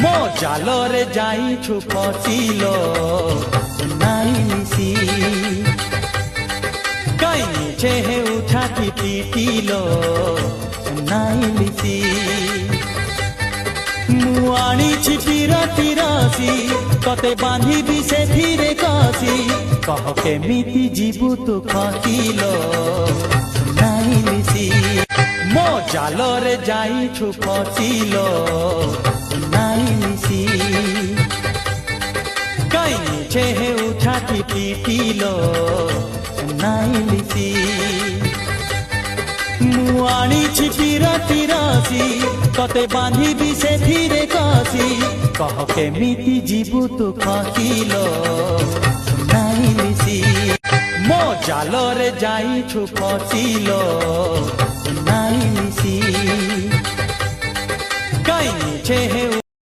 ମୋ ଜାଲରେ ଯାଇଛୁ ଫସିଲ ନାଇଁ ମିଶି କାଇଁ ମିଛେ ହେଉ ଛାତି ପିଟିଲ ନାଇଁ ମିଶି ମୁଁ ଆଣିଛି ପିରାତି ରାଶି ତତେ ବାନ୍ଧିବି ସେଥିରେ କାଶି କହ କେମିତି ଯିବୁ ତୁ ଫସିଲ ନାଇଁ ମିଶି ମୋ ଜାଲରେ ଯାଇଛୁ ଫସିଲ ନାଇଁ ମିଶି କାଇଁ ମିଛେ ହେଉ ଛାତି ପିଟିଲ ନାଇଁ ମିଶି ମୁଁ ଆଣିଛି ପିରାତି ରାଶି ତତେ ବାନ୍ଧିବି ସେଥିରେ କାଶି କହ କେମିତି ଯିବୁ ତୁ ଫସିଲ ନାଇଁ ମିଶି ମୋ ଜାଲରେ ଯାଇଛୁ ଫସିଲ ନାଇଁ ମିଶି କାଇଁ ମିଛେ ହେଉ